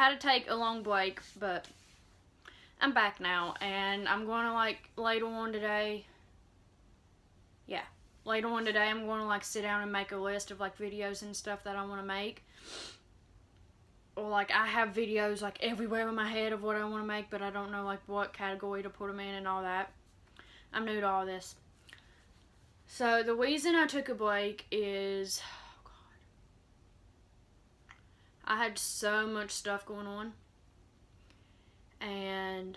had to take a long break, but I'm back now, and I'm going to, like, later on today, I'm going to, like, sit down and make a list of, like, videos and stuff that I want to make. Or, like, I have videos, like, everywhere in my head of what I want to make, but I don't know, like, what category to put them in and all that. I'm new to all this. So, the reason I took a break is, I had so much stuff going on. And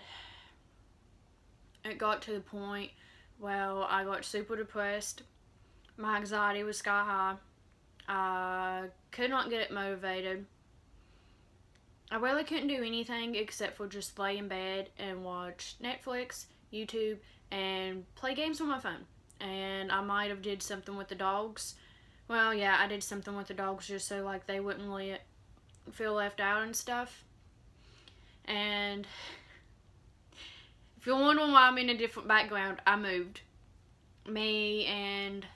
it got to the point where I got super depressed. My anxiety was sky high. I could not get it motivated. I really couldn't do anything except for just lay in bed and watch Netflix, YouTube, and play games on my phone. And I might have did something with the dogs. Well, yeah, I did something with the dogs just so, like, they wouldn't feel left out and stuff. And if you're wondering why I'm in a different background, I moved. Me and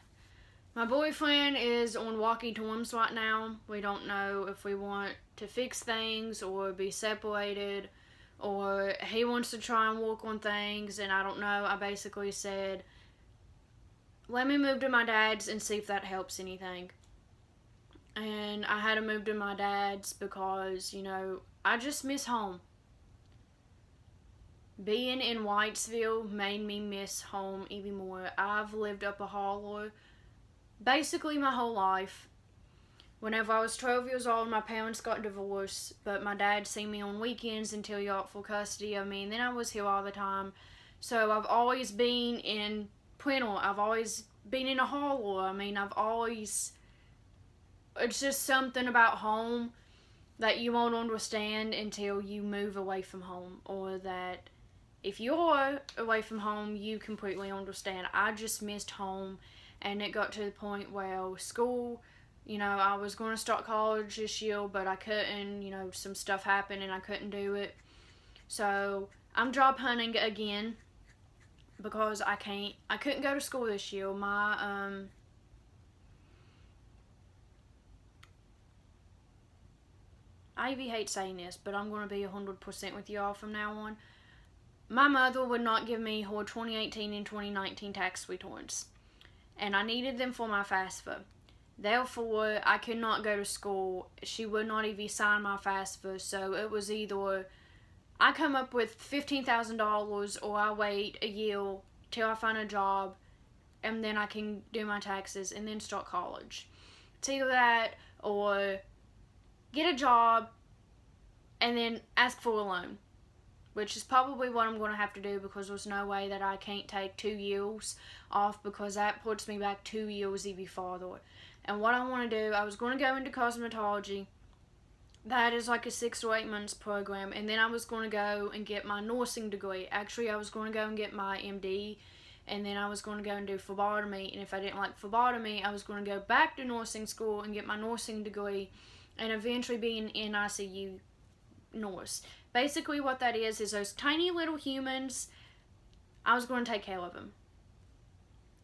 my boyfriend is on walking terms right now. We don't know if we want to fix things or be separated, or he wants to try and work on things, and I don't know. I basically said, let me move to my dad's and see if that helps anything. And I had to move to my dad's because, you know, I just miss home. Being in Whitesville made me miss home even more. I've lived up a holler basically my whole life. Whenever I was 12 years old, my parents got divorced, but my dad seen me on weekends until he got full custody of me, and then I was here all the time. So I've always been in Printle. I've always been in a holler. I mean, it's just something about home that you won't understand until you move away from home, or that if you're away from home, you completely understand. I just missed home, and it got to the point where school, you know, I was going to start college this year, but I couldn't, you know, some stuff happened and I couldn't do it. So I'm job hunting again because I couldn't go to school this year. I even hate saying this, but I'm going to be 100% with y'all from now on. My mother would not give me her 2018 and 2019 tax returns, and I needed them for my FAFSA. Therefore, I could not go to school. She would not even sign my FAFSA, so it was either I come up with $15,000 or I wait a year till I find a job, and then I can do my taxes and then start college. It's either that or get a job and then ask for a loan, which is probably what I'm going to have to do, because there's no way that I can't take 2 years off, because that puts me back 2 years even farther. And what I want to do, I was going to go into cosmetology. That is like a 6 or 8 months program, and then I was going to go and get my nursing degree. Actually, I was going to go and get my MD, and then I was going to go and do phlebotomy, and if I didn't like phlebotomy, I was going to go back to nursing school and get my nursing degree, and eventually be an NICU nurse. Basically what that is those tiny little humans, I was going to take care of them.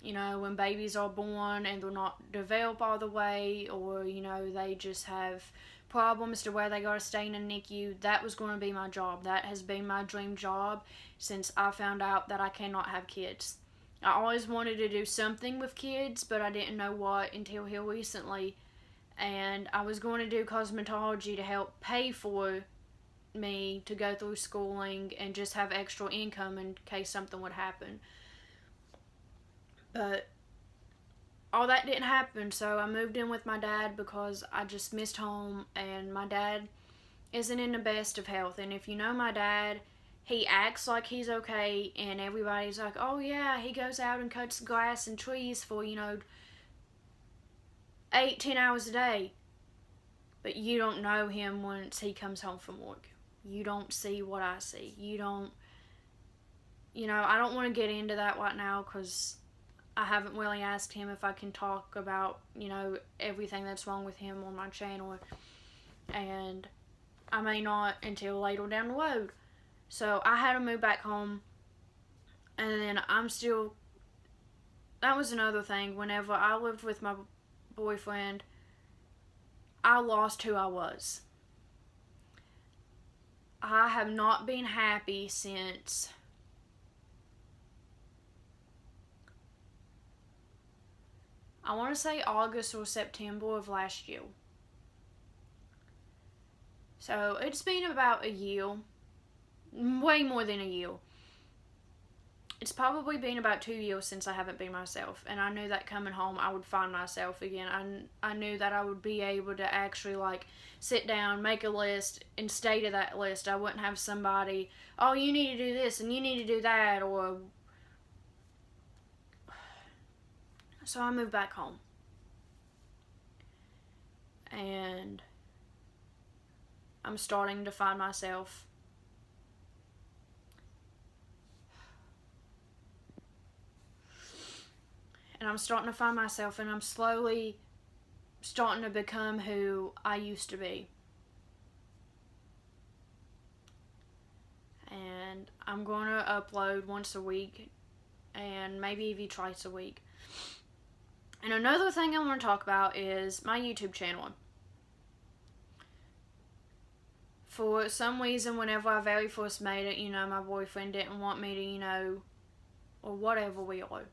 You know, when babies are born and they're not developed all the way, or, you know, they just have problems to where they got to stay in a NICU, that was going to be my job. That has been my dream job since I found out that I cannot have kids. I always wanted to do something with kids, but I didn't know what until here recently. And I was going to do cosmetology to help pay for me to go through schooling and just have extra income in case something would happen. But all that didn't happen, so I moved in with my dad because I just missed home, and my dad isn't in the best of health. And if you know my dad, he acts like he's okay, and everybody's like, oh yeah, he goes out and cuts grass and trees for, 8-10 hours a day. But you don't know him once he comes home from work. You don't see what I see. I don't want to get into that right now because I haven't really asked him if I can talk about, everything that's wrong with him on my channel. And I may not until later down the road. So I had to move back home. And then that was another thing. Whenever I lived with my boyfriend, I lost who I was. I have not been happy since I want to say August or September of last year. So it's been about a year, way more than a year. It's probably been about 2 years since I haven't been myself, and I knew that coming home I would find myself again. I knew that I would be able to actually like sit down, make a list, and stay to that list. I wouldn't have somebody, oh, you need to do this and you need to do that, or so I moved back home. And I'm starting to find myself. And I'm starting to find myself, and I'm slowly starting to become who I used to be. And I'm going to upload once a week, and maybe even twice a week. And another thing I want to talk about is my YouTube channel. For some reason, whenever I very first made it, my boyfriend didn't want me to, or whatever we are.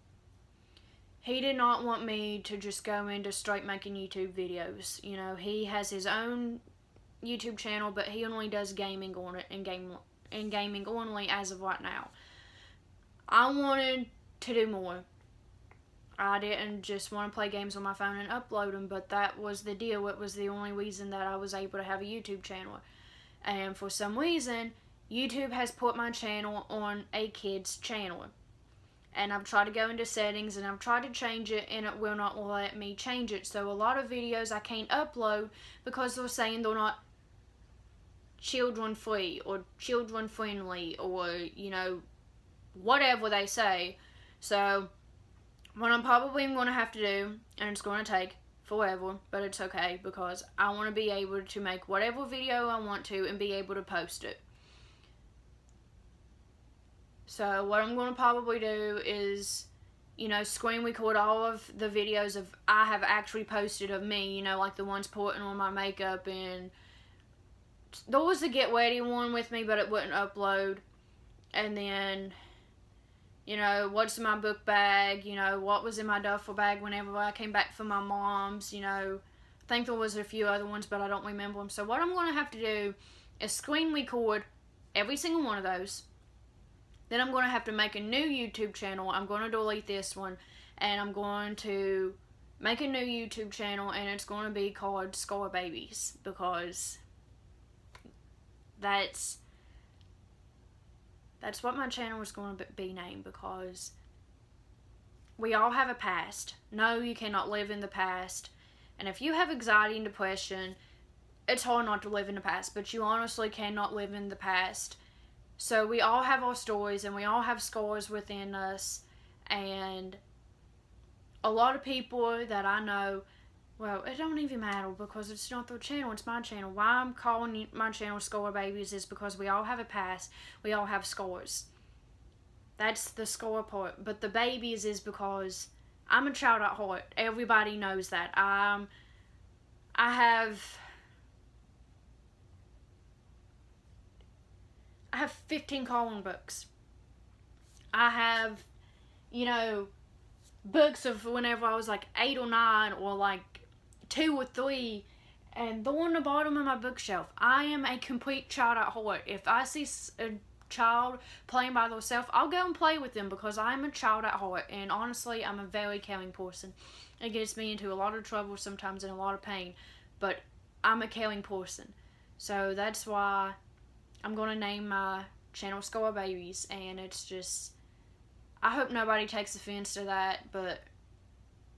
He did not want me to just go into straight making YouTube videos. He has his own YouTube channel, but he only does gaming on it and gaming only as of right now. I wanted to do more. I didn't just want to play games on my phone and upload them, but that was the deal. It was the only reason that I was able to have a YouTube channel. And for some reason, YouTube has put my channel on a kid's channel. And I've tried to go into settings and I've tried to change it, and it will not let me change it. So a lot of videos I can't upload because they're saying they're not children free or children friendly, or whatever they say. So what I'm probably going to have to do, and it's going to take forever, but it's okay, because I want to be able to make whatever video I want to and be able to post it. So what I'm going to probably do is, screen record all of the videos of I have actually posted of me, like the ones putting on my makeup, and there was the get ready one with me, but it wouldn't upload. And then, what's in my book bag, what was in my duffel bag whenever I came back from my mom's, I think there was a few other ones, but I don't remember them. So what I'm going to have to do is screen record every single one of those. Then I'm going to have to make a new YouTube channel. I'm going to delete this one, and I'm going to make a new YouTube channel, and it's going to be called Scar Babies, because that's what my channel is going to be named, because we all have a past. No, you cannot live in the past. And if you have anxiety and depression, it's hard not to live in the past, but you honestly cannot live in the past. So we all have our stories, and we all have scars within us, and a lot of people that I know, well, it don't even matter because it's not their channel, it's my channel. Why I'm calling my channel Scar Babies is because we all have a past, we all have scars. That's the scar part. But the babies is because I'm a child at heart. Everybody knows that. I have 15 coloring books. I have, books of whenever I was like 8 or 9, or like 2 or 3, and they're on the bottom of my bookshelf. I am a complete child at heart. If I see a child playing by themselves, I'll go and play with them, because I'm a child at heart, and honestly, I'm a very caring person. It gets me into a lot of trouble sometimes and a lot of pain, but I'm a caring person. So that's why I'm going to name my channel Scar Babies, and it's just, I hope nobody takes offense to that, but,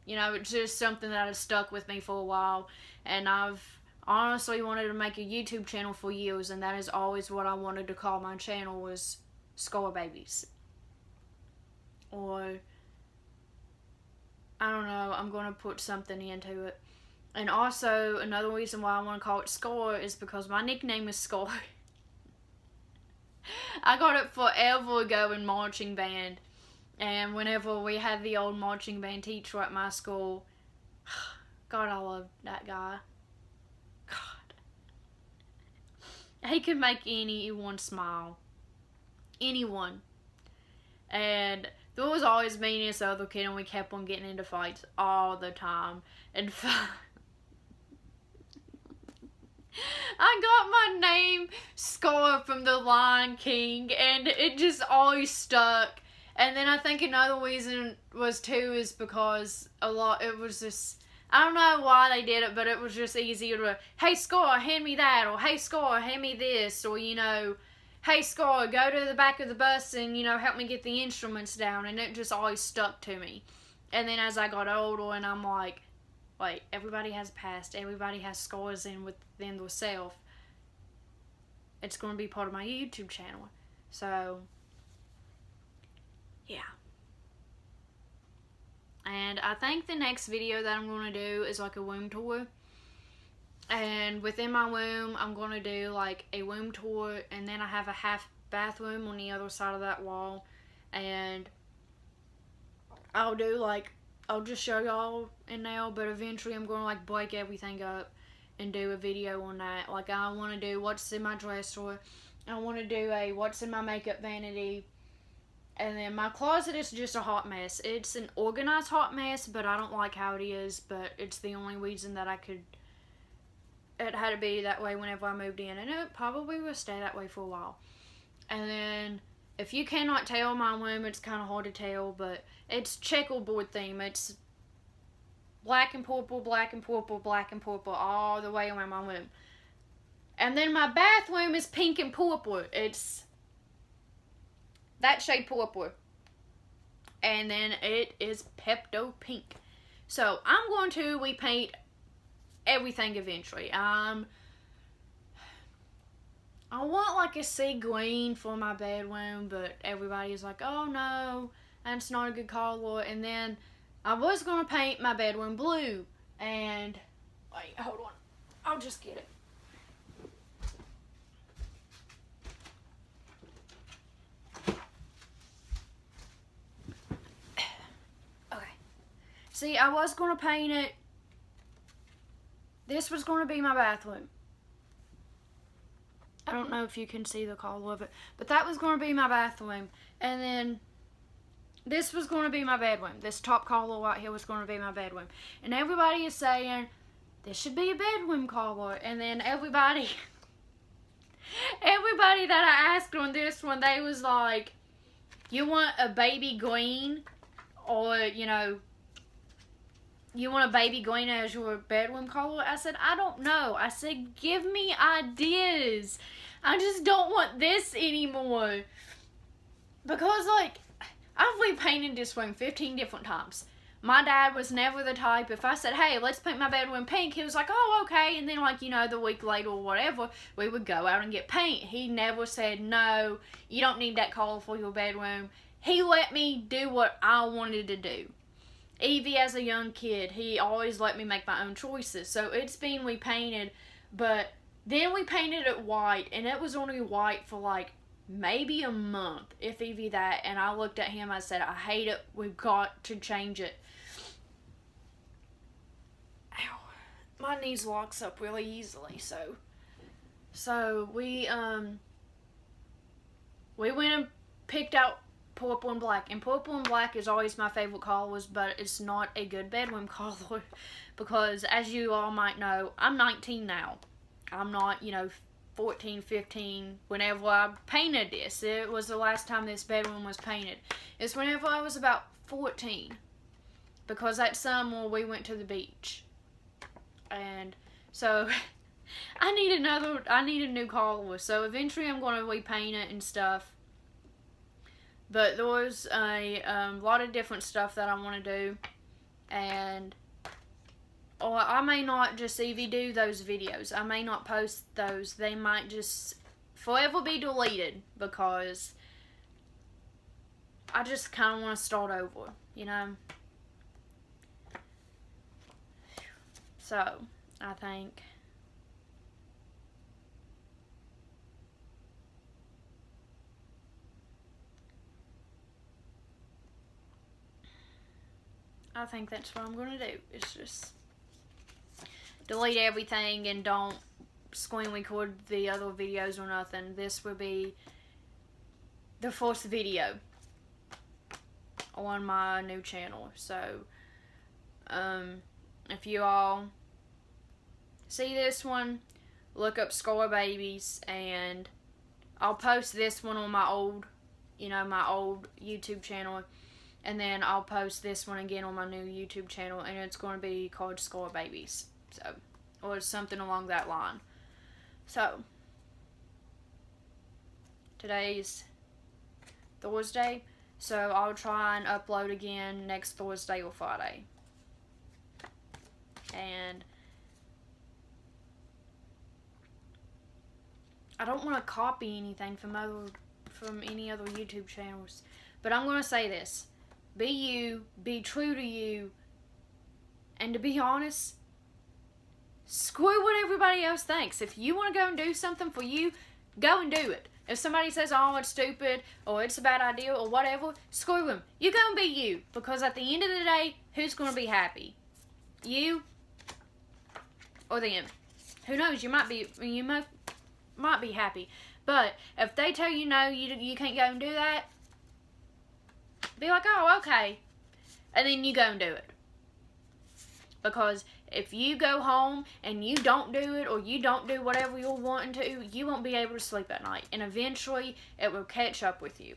it's just something that has stuck with me for a while, and I've honestly wanted to make a YouTube channel for years, and that is always what I wanted to call my channel, was Scar Babies. Or, I don't know, I'm going to put something into it. And also, another reason why I want to call it Scar is because my nickname is Scar. I got it forever ago in marching band, and whenever we had the old marching band teacher at my school, God, I love that guy. God. He could make anyone smile. Anyone. And there was always me and this other kid, and we kept on getting into fights all the time. And I got my name Scar from the Lion King, and it just always stuck. And then I think another reason was too is because it was just, I don't know why they did it, but it was just easier to, hey Scar, hand me that, or hey Scar, hand me this, or hey Scar, go to the back of the bus and, help me get the instruments down, and it just always stuck to me. And then as I got older, and I'm like, wait, everybody has a past, everybody has scars within themselves. It's going to be part of my YouTube channel. So, yeah. And I think the next video that I'm going to do is like a room tour. And within my room, I'm going to do like a room tour, and then I have a half bathroom on the other side of that wall. And I'll just show y'all in now, but eventually I'm going to like break everything up and do a video on that. Like, I want to do what's in my dresser. I want to do a what's in my makeup vanity. And then my closet is just a hot mess. It's an organized hot mess, but I don't like how it is. But it's the only reason that it had to be that way whenever I moved in. And it probably will stay that way for a while. And then, if you cannot tell my room, it's kind of hard to tell, but it's checkerboard theme. It's black and purple, black and purple, black and purple, all the way around my room. And then my bathroom is pink and purple. It's that shade purple. And then it is Pepto pink. So I'm going to repaint everything eventually. I want like a sea green for my bedroom, but everybody's like, oh no, that's not a good color. And then I was going to paint my bedroom blue. And, wait, hold on. I'll just get it. See, I was going to paint it. This was going to be my bathroom. I don't know if you can see the color of it, but that was going to be my bathroom. And then this was going to be my bedroom. This top color right here was going to be my bedroom. And everybody is saying, this should be a bedroom color. And then everybody that I asked on this one, they was like, you want a baby green? Or, you want a baby green as your bedroom color? I said, I don't know. I said, give me ideas. I just don't want this anymore. Because, I've repainted this room 15 different times. My dad was never the type, if I said, hey, let's paint my bedroom pink, he was like, oh, okay. And then, the week later or whatever, we would go out and get paint. He never said, no, you don't need that color for your bedroom. He let me do what I wanted to do. Evie, as a young kid, he always let me make my own choices. So it's been repainted, but then we painted it white, and it was only white for maybe a month, if even that. And I looked at him, I said, I hate it, we've got to change it. Ow. My knees locks up really easily, so we went and picked out purple and black. And purple and black is always my favorite colors, but it's not a good bedroom color because, as you all might know, I'm 19 now. I'm not, 14, 15, whenever I painted this. It was the last time this bedroom was painted. It's whenever I was about 14. Because that summer we went to the beach. And so I need a new color. So eventually I'm going to repaint it and stuff. But there was a lot of different stuff that I want to do. And I may not just even do those videos. I may not post those. They might just forever be deleted because I just kind of want to start over, So, I think that's what I'm going to do. It's just delete everything and don't screen record the other videos or nothing. This will be the first video on my new channel. So, if you all see this one, look up Scar Babies, and I'll post this one on my old, my old YouTube channel, and then I'll post this one again on my new YouTube channel, and it's going to be called Scar Babies, so, or something along that line. So, today's Thursday, so I'll try and upload again next Thursday or Friday. And I don't want to copy anything from any other YouTube channels, but I'm going to say this. Be you, be true to you, and to be honest, screw what everybody else thinks. If you want to go and do something for you, go and do it. If somebody says, oh, it's stupid, or it's a bad idea, or whatever, screw them. You go and be you, because at the end of the day, who's going to be happy? You or them? Who knows? You might be happy, but if they tell you no, you can't go and do that, be like, oh, okay, and then you go and do it. Because if you go home and you don't do it, or you don't do whatever you're wanting to, you won't be able to sleep at night, and eventually it will catch up with you.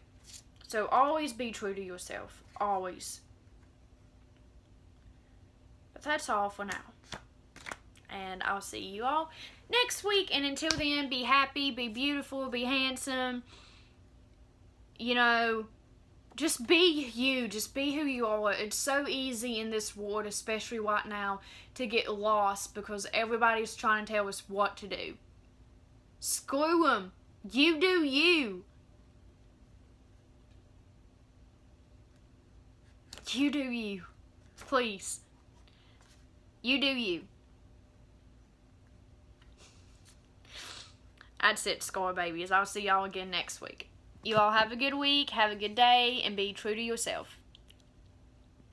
So always be true to yourself, always. But that's all for now, and I'll see you all next week. And until then, be happy, be beautiful, be handsome. Just be you. Just be who you are. It's so easy in this world, especially right now, to get lost because everybody's trying to tell us what to do. Screw them. You do you. You do you. Please. You do you. That's it, Scar Babies. I'll see y'all again next week. You all have a good week, have a good day, and be true to yourself.